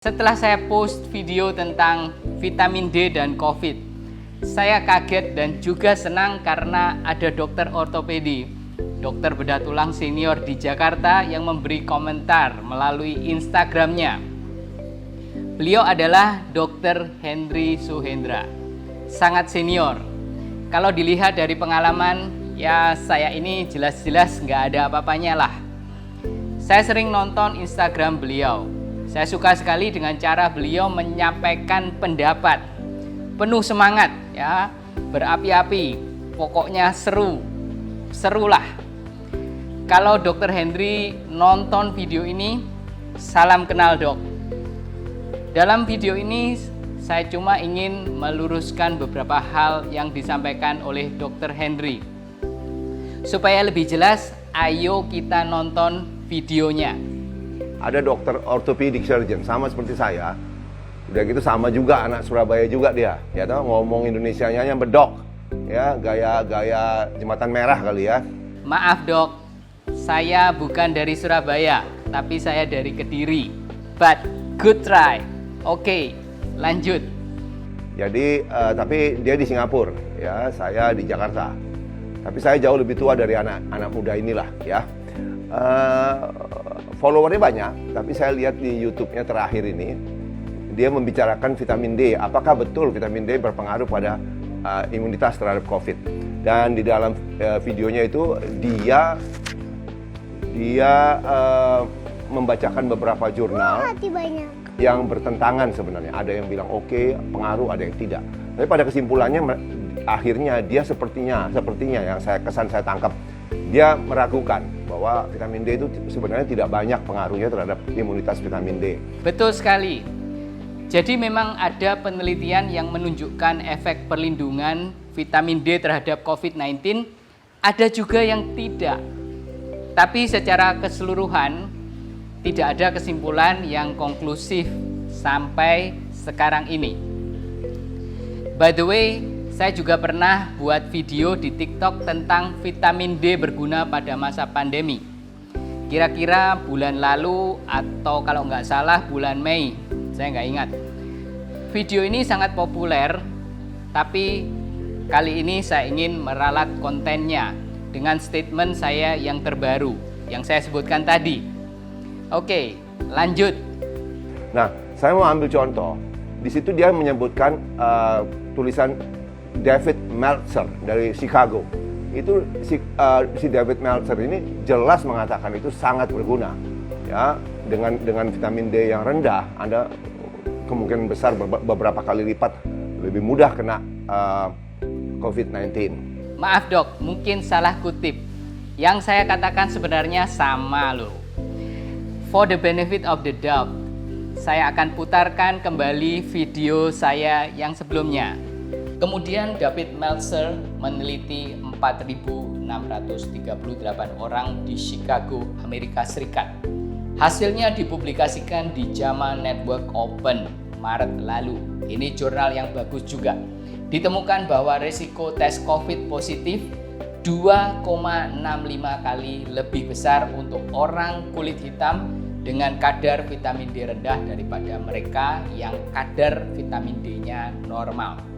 Setelah saya post video tentang vitamin D dan COVID, saya kaget dan juga senang karena ada dokter ortopedi, dokter bedah tulang senior di Jakarta yang memberi komentar melalui Instagramnya. Beliau adalah Dr. Henry Suhendra, sangat senior. Kalau dilihat dari pengalaman, ya saya ini jelas-jelas nggak ada apa-apanya lah. Saya sering nonton Instagram beliau. Saya suka sekali dengan cara beliau menyampaikan pendapat. Penuh semangat ya, berapi-api, pokoknya serulah. Kalau Dr. Henry nonton video ini, salam kenal dok. Dalam video ini saya cuma ingin meluruskan beberapa hal yang disampaikan oleh Dr. Henry. Supaya lebih jelas, ayo kita nonton videonya. Ada dokter orthopedic surgeon sama seperti saya. Udah gitu sama juga anak Surabaya juga dia. Ya toh, ngomong Indonesianya yang bedok. Ya, gaya Jembatan Merah kali ya. Maaf dok, saya bukan dari Surabaya, tapi saya dari Kediri. But good try. Oke, lanjut. Jadi tapi dia di Singapura, ya, saya di Jakarta. Tapi saya jauh lebih tua dari anak muda inilah, ya. Followernya banyak, tapi saya lihat di YouTube-nya terakhir ini, dia membicarakan vitamin D. Apakah betul vitamin D berpengaruh pada imunitas terhadap COVID? Dan di dalam videonya itu dia membacakan beberapa jurnal yang bertentangan sebenarnya. Ada yang bilang oke, pengaruh, ada yang tidak. Tapi pada kesimpulannya, akhirnya dia sepertinya yang saya tangkap, dia meragukan bahwa vitamin D itu sebenarnya tidak banyak pengaruhnya terhadap imunitas vitamin D. Betul sekali. Jadi memang ada penelitian yang menunjukkan efek perlindungan vitamin D terhadap COVID-19, ada juga yang tidak. Tapi secara keseluruhan, tidak ada kesimpulan yang konklusif sampai sekarang ini. By the way, saya juga pernah buat video di TikTok tentang vitamin D berguna pada masa pandemi. Kira-kira bulan lalu atau kalau nggak salah bulan Mei, saya nggak ingat. Video ini sangat populer, tapi kali ini saya ingin meralat kontennya dengan statement saya yang terbaru, yang saya sebutkan tadi. Oke, lanjut. Nah, saya mau ambil contoh. Di situ dia menyebutkan tulisan David Meltzer dari Chicago. Itu si David Meltzer ini jelas mengatakan itu sangat berguna. Ya, dengan vitamin D yang rendah, Anda kemungkinan besar beberapa kali lipat lebih mudah kena COVID-19. Maaf dok, mungkin salah kutip. Yang saya katakan sebenarnya sama loh. For the benefit of the doubt, saya akan putarkan kembali video saya yang sebelumnya. Kemudian David Meltzer meneliti 4.638 orang di Chicago, Amerika Serikat. Hasilnya dipublikasikan di JAMA Network Open Maret lalu. Ini jurnal yang bagus juga. Ditemukan bahwa risiko tes COVID positif 2,65 kali lebih besar untuk orang kulit hitam dengan kadar vitamin D rendah daripada mereka yang kadar vitamin D-nya normal.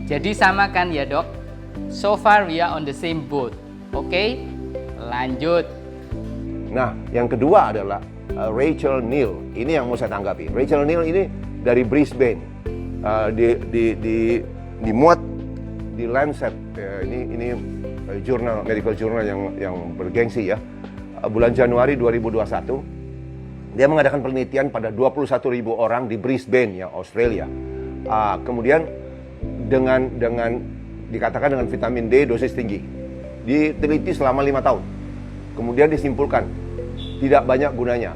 Jadi sama kan ya dok? So far we are on the same boat. Oke, lanjut. Nah, yang kedua adalah Rachel Neal. Ini yang mau saya tanggapi. Rachel Neal ini dari Brisbane. Dimuat di Lancet. Ini jurnal, medical journal yang bergengsi ya. Bulan Januari 2021, dia mengadakan penelitian pada 21.000 orang di Brisbane ya, Australia. Kemudian dengan dikatakan dengan vitamin D dosis tinggi, diteliti selama 5 tahun, kemudian disimpulkan tidak banyak gunanya.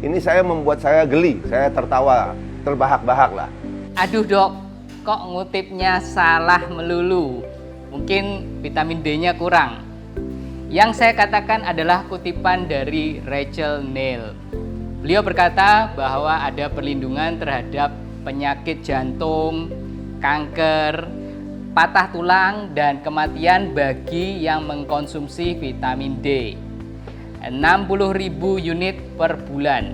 Ini membuat saya geli, saya tertawa, terbahak-bahak lah. Aduh dok, kok ngutipnya salah melulu? Mungkin vitamin D-nya kurang. Yang saya katakan adalah kutipan dari Rachel Neal. Beliau berkata bahwa ada perlindungan terhadap penyakit jantung, kanker, patah tulang, dan kematian bagi yang mengkonsumsi vitamin D. 60.000 unit per bulan.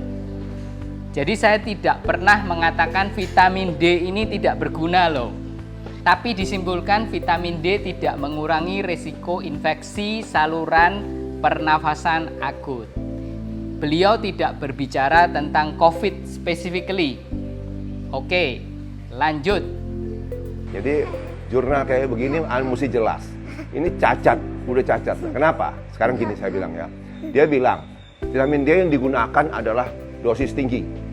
Jadi saya tidak pernah mengatakan vitamin D ini tidak berguna loh. Tapi disimpulkan vitamin D tidak mengurangi risiko infeksi saluran pernafasan akut. Beliau tidak berbicara tentang COVID specifically. Oke, lanjut. Jadi jurnal kayak begini mesti jelas. Ini cacat, udah cacat. Kenapa? Sekarang gini saya bilang ya. Dia bilang vitamin D yang digunakan adalah dosis tinggi.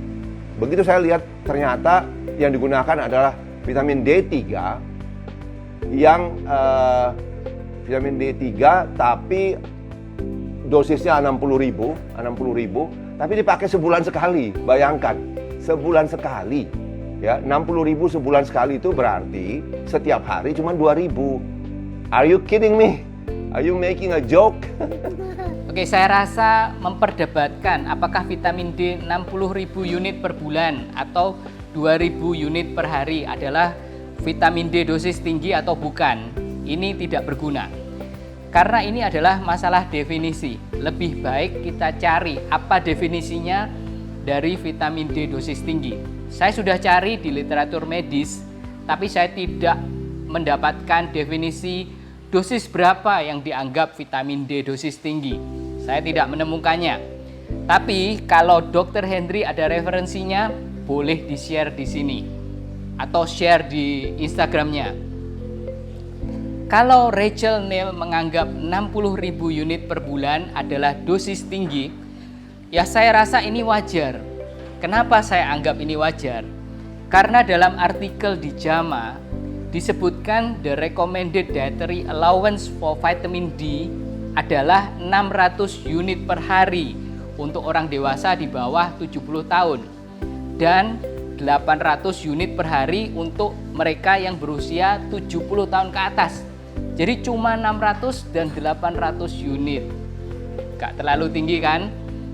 Begitu saya lihat ternyata yang digunakan adalah vitamin D3 yang vitamin D3 tapi dosisnya 60.000, tapi dipakai sebulan sekali. Bayangkan, sebulan sekali. Ya, 60.000 sebulan sekali itu berarti setiap hari cuma 2.000. Are you kidding me? Are you making a joke? Oke, saya rasa memperdebatkan apakah vitamin D 60.000 unit per bulan atau 2.000 unit per hari adalah vitamin D dosis tinggi atau bukan, ini tidak berguna. Karena ini adalah masalah definisi. Lebih baik kita cari apa definisinya dari vitamin D dosis tinggi. Saya sudah cari di literatur medis, tapi saya tidak mendapatkan definisi dosis berapa yang dianggap vitamin D dosis tinggi. Saya tidak menemukannya. Tapi kalau Dr. Henry ada referensinya, boleh di-share di sini atau share di Instagramnya. Kalau Rachel Neal menganggap 60.000 unit per bulan adalah dosis tinggi, ya saya rasa ini wajar. Kenapa saya anggap ini wajar? Karena dalam artikel di JAMA disebutkan the recommended dietary allowance for vitamin D adalah 600 unit per hari untuk orang dewasa di bawah 70 tahun dan 800 unit per hari untuk mereka yang berusia 70 tahun ke atas. Jadi cuma 600 dan 800 unit. Gak terlalu tinggi kan?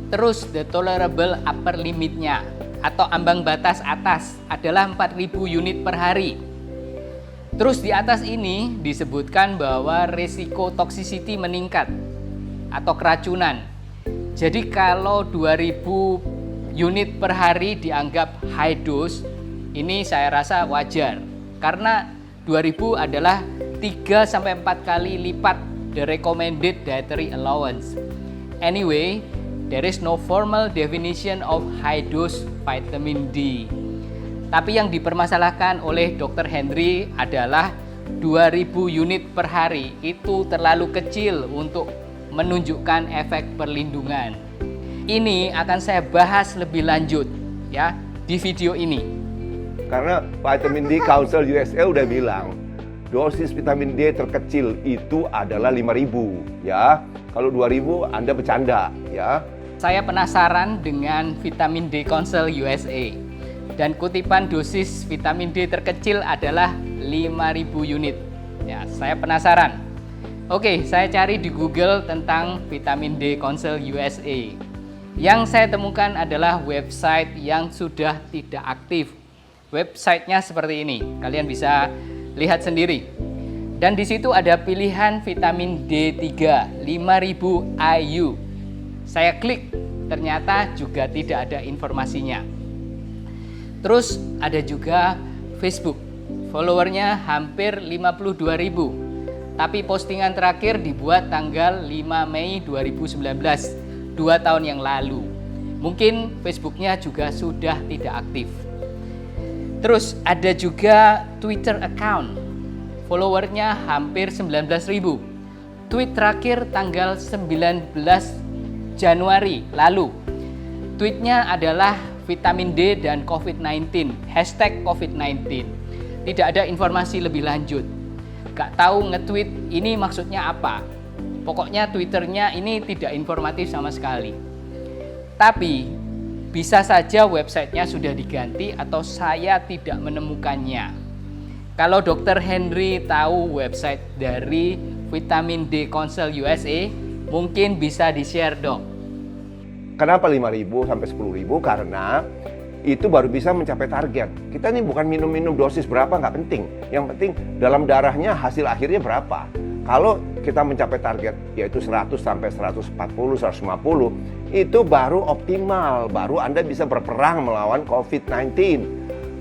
Terus the tolerable upper limitnya atau ambang batas atas adalah 4.000 unit per hari. Terus di atas ini disebutkan bahwa risiko toxicity meningkat atau keracunan. Jadi kalau 2000 unit per hari dianggap high dose, ini saya rasa wajar. Karena 2000 adalah 3-4 kali lipat the recommended dietary allowance. Anyway, there is no formal definition of high dose vitamin D. Tapi yang dipermasalahkan oleh Dr. Henry adalah 2000 unit per hari itu terlalu kecil untuk menunjukkan efek perlindungan. Ini akan saya bahas lebih lanjut ya di video ini. Karena Vitamin D Council USA udah bilang dosis vitamin D terkecil itu adalah 5.000 ya. Kalau 2.000 Anda bercanda ya. Saya penasaran dengan Vitamin D Council USA. Dan kutipan dosis vitamin D terkecil adalah 5.000 unit. Ya, saya penasaran. Oke, saya cari di Google tentang Vitamin D Council USA. Yang saya temukan adalah website yang sudah tidak aktif. Websitenya seperti ini. Kalian bisa lihat sendiri. Dan di situ ada pilihan vitamin D3 5.000 IU. Saya klik, ternyata juga tidak ada informasinya. Terus ada juga Facebook, followernya hampir 52.000. Tapi postingan terakhir dibuat tanggal 5 Mei 2019, 2 tahun yang lalu. Mungkin Facebooknya juga sudah tidak aktif. Terus ada juga Twitter account, followernya hampir 19.000. Tweet terakhir tanggal 19 Januari lalu. Tweetnya adalah vitamin D dan COVID-19, hashtag COVID-19. Tidak ada informasi lebih lanjut. Gak tahu nge-tweet ini maksudnya apa. Pokoknya Twitternya ini tidak informatif sama sekali. Tapi bisa saja websitenya sudah diganti atau saya tidak menemukannya. Kalau Dr. Henry tahu website dari Vitamin D Council USA, mungkin bisa di-share dong. Kenapa 5.000 sampai 10.000? Karena itu baru bisa mencapai target. Kita ini bukan minum-minum dosis berapa, nggak penting. Yang penting dalam darahnya hasil akhirnya berapa. Kalau kita mencapai target yaitu 100 sampai 140, 150, itu baru optimal, baru Anda bisa berperang melawan COVID-19.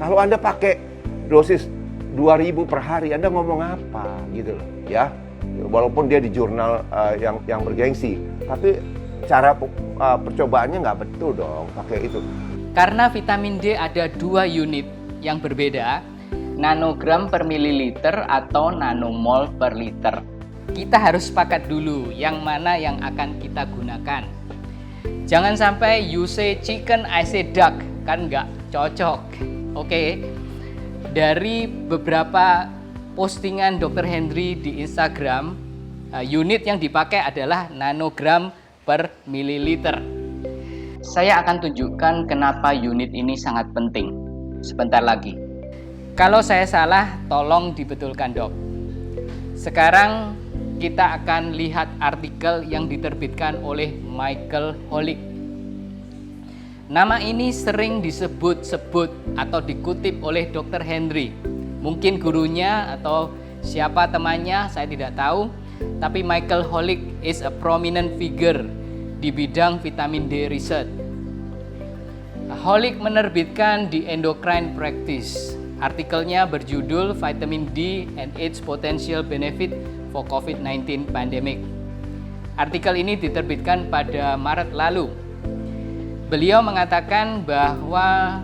Kalau Anda pakai dosis 2000 per hari, Anda ngomong apa gitu loh, ya. Walaupun dia di jurnal yang bergengsi, tapi cara percobaannya nggak betul dong pakai itu. Karena vitamin D ada 2 unit yang berbeda, nanogram per mililiter atau nanomol per liter. Kita harus sepakat dulu yang mana yang akan kita gunakan. Jangan sampai you say chicken, I say duck, kan nggak cocok. Oke. Dari beberapa postingan Dr. Hendry di Instagram, unit yang dipakai adalah nanogram per mililiter. Saya akan tunjukkan kenapa unit ini sangat penting sebentar lagi. Kalau saya salah, tolong dibetulkan, Dok. Sekarang kita akan lihat artikel yang diterbitkan oleh Michael Holick. Nama ini sering disebut-sebut atau dikutip oleh Dr. Hendry. Mungkin gurunya atau siapa temannya, saya tidak tahu. Tapi Michael Holick is a prominent figure di bidang vitamin D research. Holick menerbitkan di Endocrine Practice. Artikelnya berjudul Vitamin D and its Potential Benefit for COVID-19 Pandemic. Artikel ini diterbitkan pada Maret lalu. Beliau mengatakan bahwa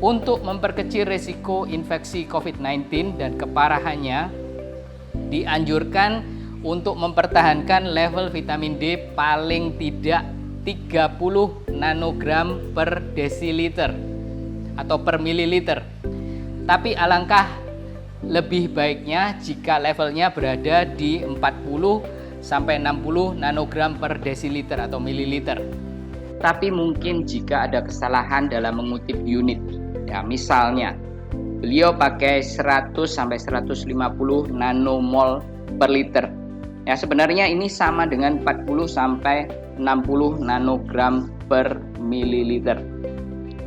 untuk memperkecil risiko infeksi COVID-19 dan keparahannya, dianjurkan untuk mempertahankan level vitamin D paling tidak 30 nanogram per desiliter atau per mililiter. Tapi alangkah lebih baiknya jika levelnya berada di 40 sampai 60 nanogram per desiliter atau mililiter. Tapi mungkin jika ada kesalahan dalam mengutip unit, ya misalnya beliau pakai 100 sampai 150 nanomol per liter. Ya sebenarnya ini sama dengan 40 sampai 60 nanogram per mililiter.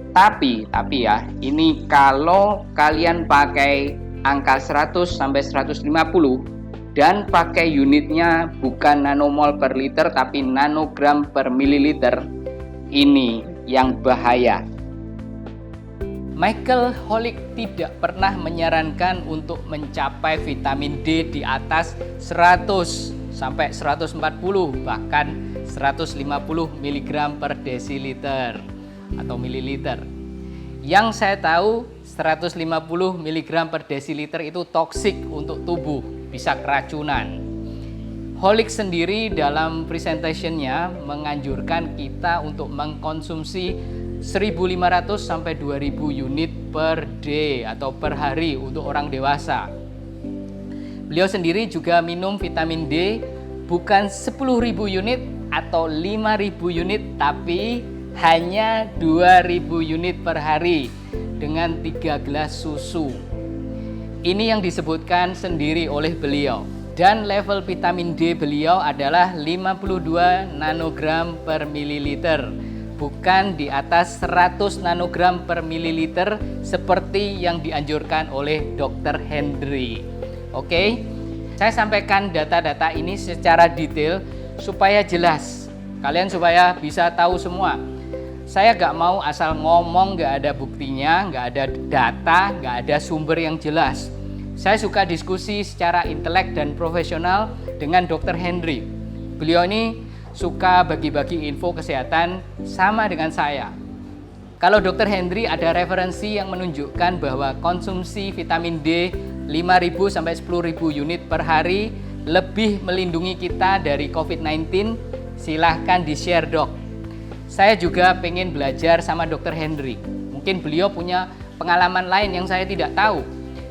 Tapi ya, ini kalau kalian pakai angka 100 sampai 150 dan pakai unitnya bukan nanomol per liter tapi nanogram per mililiter, ini yang bahaya. Michael Holick tidak pernah menyarankan untuk mencapai vitamin D di atas 100 sampai 140 bahkan 150 mg per desiliter atau mililiter. Yang saya tahu 150 mg per desiliter itu toksik untuk tubuh, bisa keracunan. Holick sendiri dalam presentationnya menganjurkan kita untuk mengkonsumsi 1.500 sampai 2.000 unit per day atau per hari untuk orang dewasa. Beliau sendiri juga minum vitamin D bukan 10.000 unit atau 5.000 unit tapi hanya 2.000 unit per hari dengan 3 gelas susu. Ini yang disebutkan sendiri oleh beliau. Dan level vitamin D beliau adalah 52 nanogram per mililiter, bukan di atas 100 nanogram per mililiter seperti yang dianjurkan oleh Dr. Hendry. Oke, saya sampaikan data-data ini secara detail supaya jelas, kalian supaya bisa tahu semua. Saya gak mau asal ngomong gak ada buktinya, gak ada data, gak ada sumber yang jelas. Saya suka diskusi secara intelek dan profesional dengan Dr. Hendry. Beliau ini suka bagi-bagi info kesehatan sama dengan saya. Kalau Dr. Hendry ada referensi yang menunjukkan bahwa konsumsi vitamin D 5.000 sampai 10.000 unit per hari lebih melindungi kita dari COVID-19, silahkan di-share, Dok. Saya juga pengen belajar sama Dr. Hendry. Mungkin beliau punya pengalaman lain yang saya tidak tahu.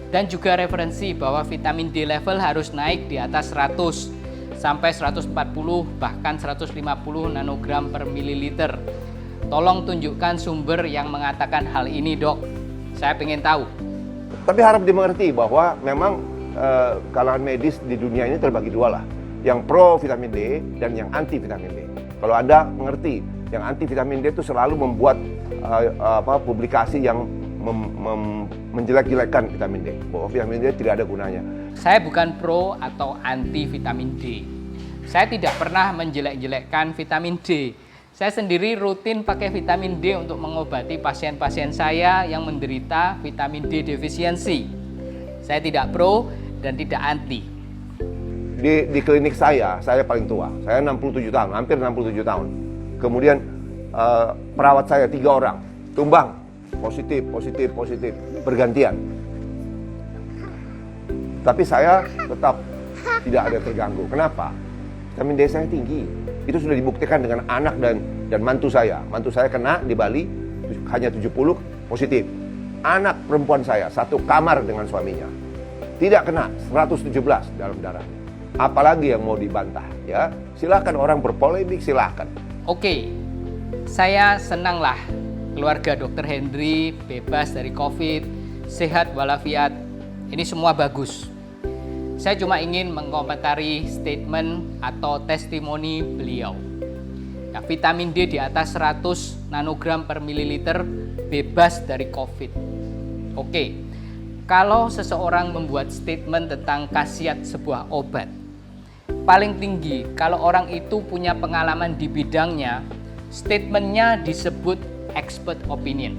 Dan juga referensi bahwa vitamin D level harus naik di atas 100 sampai 140 bahkan 150 nanogram per mililiter. Tolong tunjukkan sumber yang mengatakan hal ini, Dok. Saya pengen tahu. Tapi harap dimengerti bahwa memang kalangan medis di dunia ini terbagi dua lah. Yang pro vitamin D dan yang anti vitamin D. Kalau Anda mengerti, yang anti vitamin D itu selalu membuat publikasi yang menjelek-jelekkan vitamin D. Bahwa vitamin D tidak ada gunanya. Saya bukan pro atau anti vitamin D. Saya tidak pernah menjelek-jelekkan vitamin D. Saya sendiri rutin pakai vitamin D untuk mengobati pasien-pasien saya yang menderita vitamin D defisiensi. Saya tidak pro dan tidak anti. Di klinik saya paling tua. Saya 67 tahun, hampir 67 tahun. Kemudian perawat saya 3 orang, tumbang, positif, bergantian. Tapi saya tetap tidak ada terganggu. Kenapa? Vitamin D saya tinggi. Itu sudah dibuktikan dengan anak dan mantu saya. Mantu saya kena di Bali, hanya 70 positif. Anak perempuan saya, satu kamar dengan suaminya. Tidak kena, 117 dalam darahnya. Apalagi yang mau dibantah, ya? Silakan orang berpolemik, silakan. Oke, saya senanglah keluarga Dr. Hendry bebas dari COVID, sehat walafiat. Ini semua bagus. Saya cuma ingin mengomentari statement atau testimoni beliau. Ya, vitamin D di atas 100 nanogram per mililiter bebas dari COVID. Oke, kalau seseorang membuat statement tentang khasiat sebuah obat, paling tinggi kalau orang itu punya pengalaman di bidangnya, statementnya disebut expert opinion.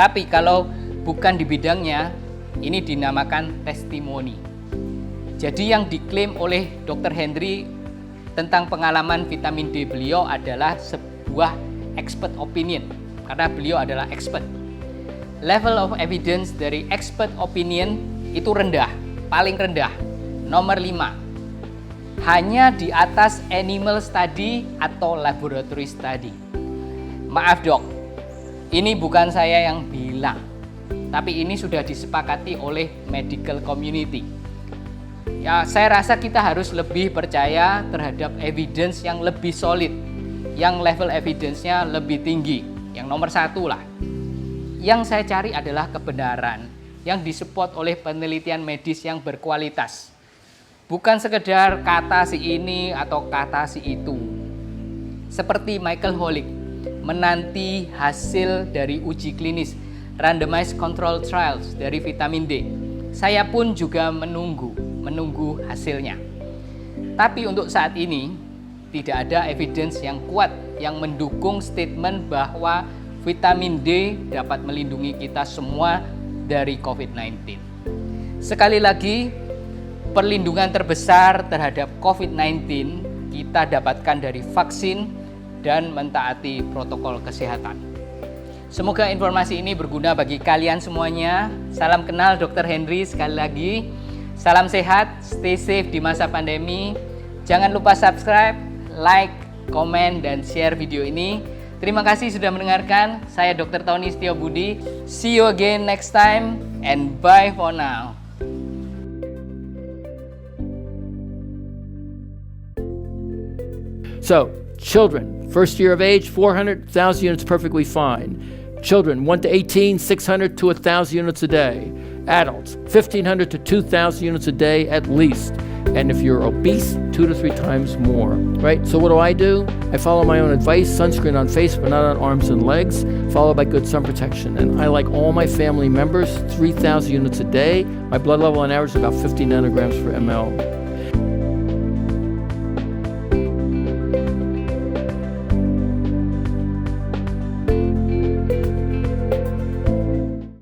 Tapi kalau bukan di bidangnya, ini dinamakan testimoni. Jadi yang diklaim oleh Dr. Hendry tentang pengalaman vitamin D beliau adalah sebuah expert opinion, karena beliau adalah expert. Level of evidence dari expert opinion itu rendah, paling rendah, nomor 5. Hanya di atas animal study atau laboratory study. Maaf dok, ini bukan saya yang bilang, tapi ini sudah disepakati oleh medical community. Ya, saya rasa kita harus lebih percaya terhadap evidence yang lebih solid, yang level evidence-nya lebih tinggi, yang nomor 1 lah. Yang saya cari adalah kebenaran yang disupport oleh penelitian medis yang berkualitas. Bukan sekedar kata si ini atau kata si itu. Seperti Michael Holick menanti hasil dari uji klinis randomized control trials dari vitamin D. Saya pun juga menunggu hasilnya. Tapi untuk saat ini tidak ada evidence yang kuat yang mendukung statement bahwa vitamin D dapat melindungi kita semua dari COVID-19. Sekali lagi, perlindungan terbesar terhadap COVID-19 kita dapatkan dari vaksin dan mentaati protokol kesehatan. Semoga informasi ini berguna bagi kalian semuanya. Salam kenal Dr. Hendry sekali lagi. Salam sehat, stay safe di masa pandemi. Jangan lupa subscribe, like, komen, dan share video ini. Terima kasih sudah mendengarkan. Saya Dr. Tony Setiobudi. See you again next time and bye for now. So, children, first year of age, 400,000 units perfectly fine. Children, 1 to 18, 600 to 1,000 units a day. Adults, 1,500 to 2,000 units a day at least. And if you're obese, 2 to 3 times more, right? So what do? I follow my own advice, sunscreen on face, but not on arms and legs, followed by good sun protection. And I, like all my family members, 3,000 units a day. My blood level on average is about 50 nanograms per ml.